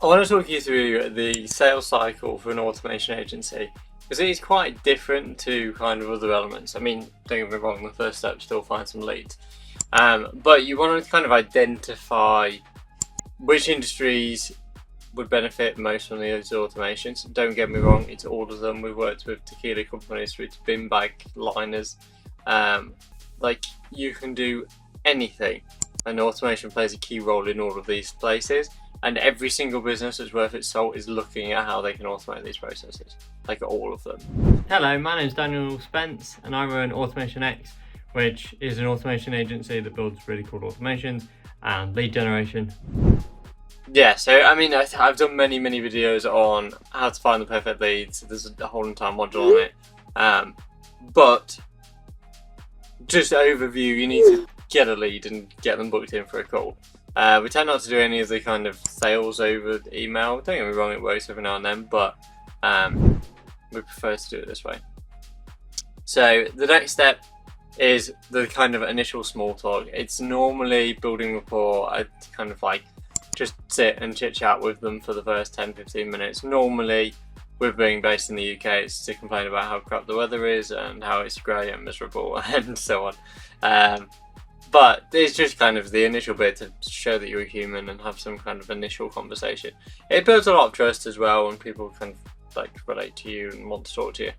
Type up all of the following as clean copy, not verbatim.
I want to talk you through the sales cycle for an automation agency, because it is quite different to kind of other elements. I mean, don't get me wrong, the first step is still find some leads. But you want to kind of identify which industries would benefit most from these automations. Don't get me wrong, it's all of them. We've worked with tequila companies through to bin bag liners. Like, you can do anything, and automation plays a key role in all of these places. And every single business that's worth its salt is looking at how they can automate these processes, like all of them. Hello, my name is Daniel Spence and I run Automation X, which is an automation agency that builds really cool automations and lead generation. Yeah, so I mean, I've done many videos on how to find the perfect leads. There's a whole entire module on it. But just overview, you need to get a lead and get them booked in for a call. We tend not to do any of the kind of sales over email. Don't get me wrong, it works every now and then, but we prefer to do it this way. So the next step is the kind of initial small talk. It's normally building rapport. I kind of like just sit and chit chat with them for the first 10-15 minutes. Normally, with being based in the UK, it's to complain about how crap the weather is and how it's grey and miserable and so on. But it's just kind of the initial bit to show that you're a human and have some kind of initial conversation. It builds a lot of trust as well, and people kind of like relate to you and want to talk to you.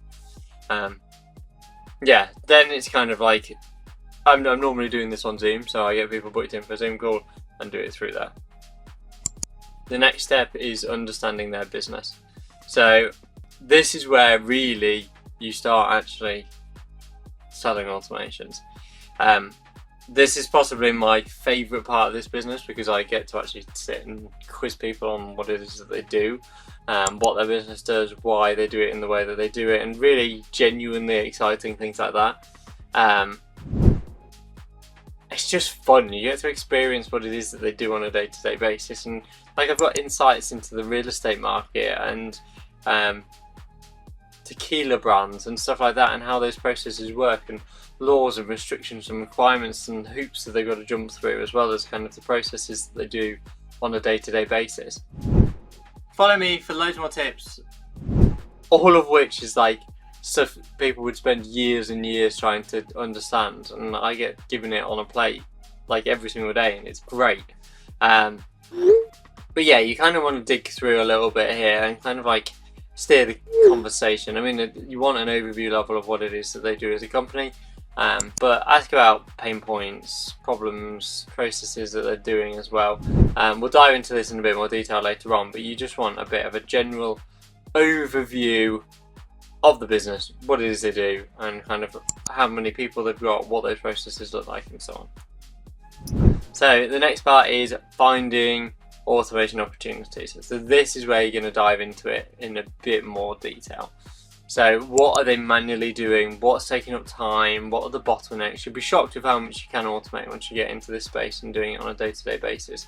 Yeah, then it's kind of like, I'm normally doing this on Zoom, so I get people booked in for a Zoom call and do it through there. The next step is understanding their business. So this is where really you start actually selling automations. This is possibly my favourite part of this business, because I get to actually sit and quiz people on what it is that they do, what their business does, why they do it in the way that they do it, and really genuinely exciting things like that. It's just fun. You get to experience what it is that they do on a day-to-day basis, and like, I've got insights into the real estate market and tequila brands and stuff like that, and how those processes work, and laws and restrictions and requirements and hoops that they've got to jump through, as well as kind of the processes that they do on a day-to-day basis. Follow me for loads more tips, all of which is like stuff people would spend years and years trying to understand, and I get given it on a plate like every single day, and it's great. But yeah, you kind of want to dig through a little bit here and kind of like steer the conversation. I mean, you want an overview level of what it is that they do as a company, but ask about pain points, problems, processes that they're doing as well. We'll dive into this in a bit more detail later on, but you just want a bit of a general overview of the business, what it is they do, and kind of how many people they've got, what those processes look like, and so on. So the next part is finding automation opportunities. So this is where you're going to dive into it in a bit more detail. So what are they manually doing? What's taking up time? What are the bottlenecks? You'll be shocked with how much you can automate once you get into this space and doing it on a day-to-day basis.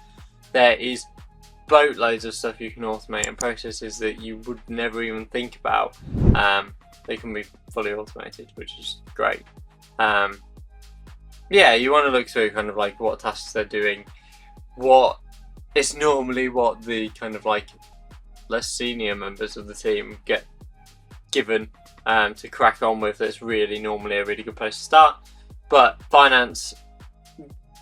There is boatloads of stuff you can automate, and processes that you would never even think about. They can be fully automated, which is great. Yeah, you want to look through kind of like what tasks they're doing. It's normally what the kind of like less senior members of the team get given to crack on with. That's really normally a really good place to start. But finance,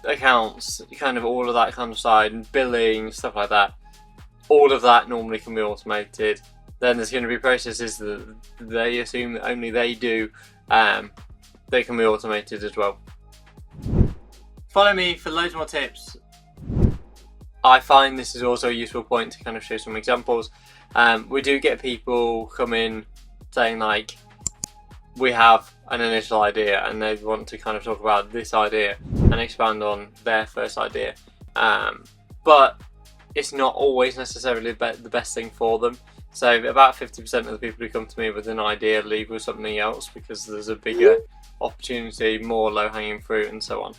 accounts, kind of all of that kind of side, and billing, stuff like that, all of that normally can be automated. Then there's going to be processes that they assume that only they do. They can be automated as well. Follow me for loads more tips. I find this is also a useful point to kind of show some examples. We do get people come in saying like, we have an initial idea, and they want to kind of talk about this idea and expand on their first idea. But it's not always necessarily the best thing for them. So about 50% of the people who come to me with an idea leave with something else, because there's a bigger opportunity, more low-hanging fruit, and so on.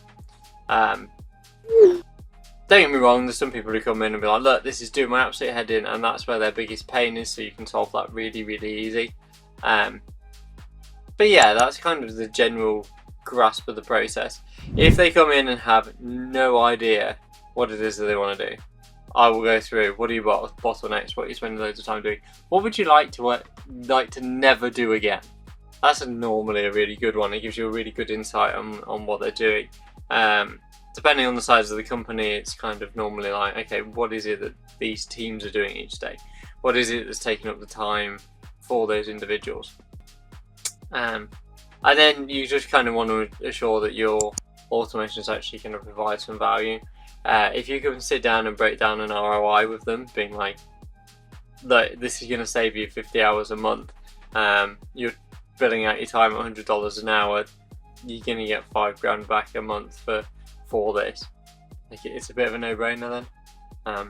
Don't get me wrong, there's some people who come in and be like, look, this is doing my absolute head in, and that's where their biggest pain is, so you can solve that really easy. But yeah, that's kind of the general grasp of the process. If they come in and have no idea what it is that they want to do, I will go through what do you bottlenecks, what you spend loads of time doing. What would you like to never do again? That's normally a really good one. It gives you a really good insight on what they're doing. Depending on the size of the company, it's kind of normally like, okay, what is it that these teams are doing each day? What is it that's taking up the time for those individuals? And then you just kind of want to ensure that your automation is actually going to provide some value. If you can sit down and break down an ROI with them, being like, look, this is going to save you 50 hours a month, you're billing out your time at $100 an hour, you're going to get $5,000 back a month for this. Like, it's a bit of a no-brainer then,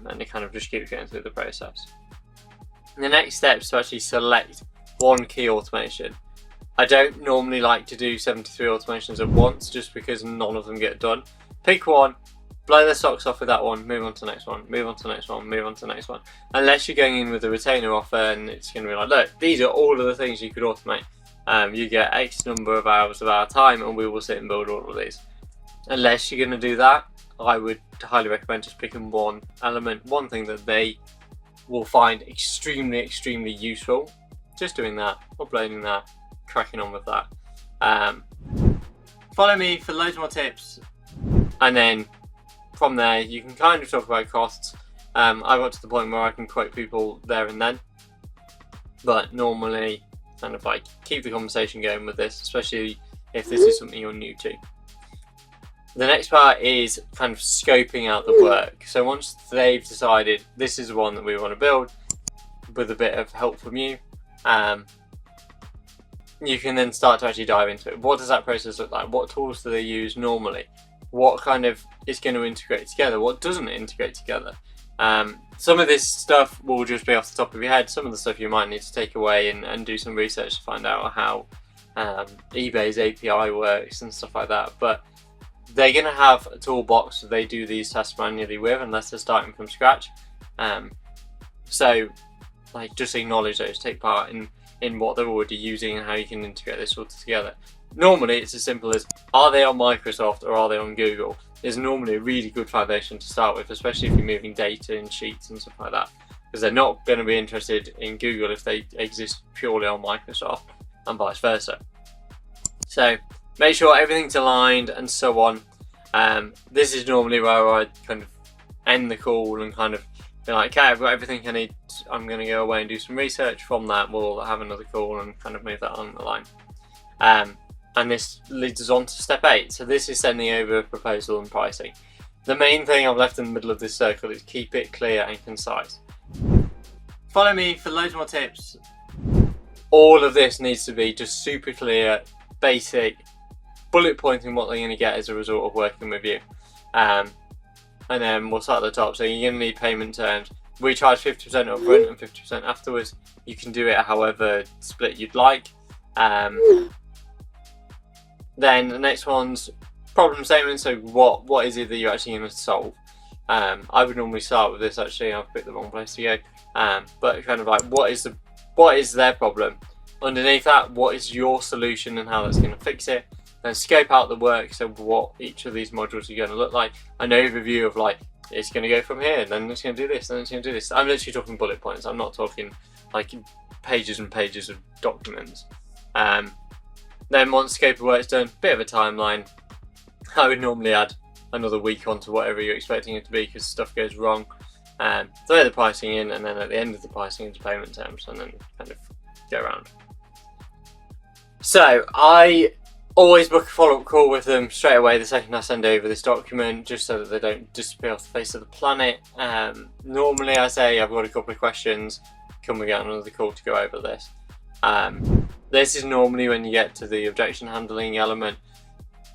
and it kind of just keeps getting through the process. The next step is to actually select one key automation. I don't normally like to do 73 automations at once just because none of them get done. Pick one, blow their socks off with that one, move on to the next one, move on to the next one, move on to the next one. Unless you're going in with a retainer offer and it's going to be like, look, these are all of the things you could automate. You get X number of hours of our time and we will sit and build all of these. Unless you're going to do that, I would highly recommend just picking one element, one thing that they will find extremely useful. Just doing that, uploading that, cracking on with that. Follow me for loads more tips, and then from there you can kind of talk about costs. I got to the point where I can quote people there and then, but normally kind of like keep the conversation going with this, especially if this is something you're new to. The next part is kind of scoping out the work. So once they've decided this is the one that we want to build, with a bit of help from you, you can then start to actually dive into it. What does that process look like? What tools do they use normally? What kind of is going to integrate together? What doesn't integrate together? Some of this stuff will just be off the top of your head. Some of the stuff you might need to take away and do some research to find out how eBay's API works and stuff like that. But they're going to have a toolbox that they do these tests manually with, unless they're starting from scratch. So like, just acknowledge those, take part in what they're already using and how you can integrate this all together. Normally it's as simple as, are they on Microsoft or are they on Google? Is normally a really good foundation to start with, especially if you're moving data and sheets and stuff like that, because they're not going to be interested in Google if they exist purely on Microsoft, and vice versa. So make sure everything's aligned and so on. This is normally where I kind of end the call and kind of be like, okay, I've got everything I need, I'm going to go away and do some research. From that we'll have another call and kind of move that on the line. And this leads us on to step 8. So this is sending over a proposal and pricing. The main thing I've left in the middle of this circle is keep it clear and concise. Follow me for loads more tips. All of this needs to be just super clear, basic, bullet pointing what they're going to get as a result of working with you. And then we'll start at the top. So you're going to need payment terms. We charge 50% up front and 50% afterwards. You can do it however split you'd like. Then the next one's problem statement. So what is it that you're actually going to solve? I would normally start with this. Actually, I've picked the wrong place to go. But kind of like, what is their problem? Underneath that, what is your solution and how that's going to fix it? Then scope out the work. So what each of these modules are going to look like. An overview of like, it's going to go from here, then it's going to do this, then it's going to do this. I'm literally talking bullet points. I'm not talking like pages and pages of documents. Then once scope of work's done, bit of a timeline. I would normally add another week onto whatever you're expecting it to be because stuff goes wrong. Throw the pricing in, and then at the end of the pricing into payment terms, and then kind of go around. So I always book a follow-up call with them straight away the second I send over this document, just so that they don't disappear off the face of the planet. Normally I say, I've got a couple of questions, can we get another call to go over this? This is normally when you get to the objection handling element.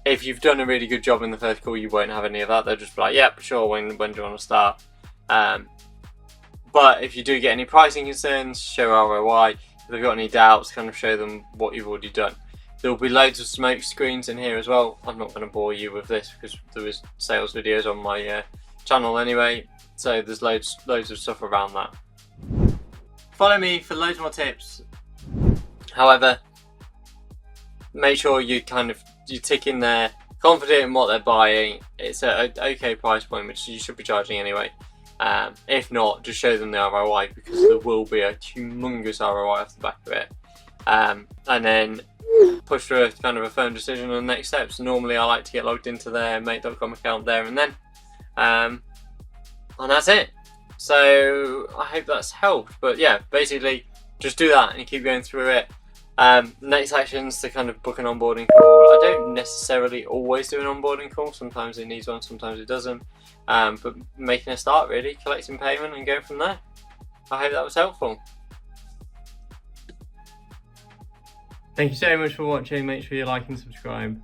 If you've done a really good job in the first call, you won't have any of that. They'll just be like, yep, sure, when do you want to start? But if you do get any pricing concerns, show ROI. If they've got any doubts, kind of show them what you've already done. There will be loads of smoke screens in here as well. I'm not going to bore you with this because there is sales videos on my channel anyway. So there's loads of stuff around that. Follow me for loads more tips. However, make sure you tick in there, confident in what they're buying. It's an okay price point, which you should be charging anyway. If not, just show them the ROI, because there will be a humongous ROI off the back of it. And then push through a kind of a firm decision on the next steps. Normally I like to get logged into their mate.com account there and then. And that's it. So I hope that's helped. But yeah, basically just do that and you keep going through it. Next action's to kind of book an onboarding call. I don't necessarily always do an onboarding call. Sometimes it needs one, sometimes it doesn't. But making a start, really, collecting payment and going from there. I hope that was helpful. Thank you so much for watching. Make sure you like and subscribe.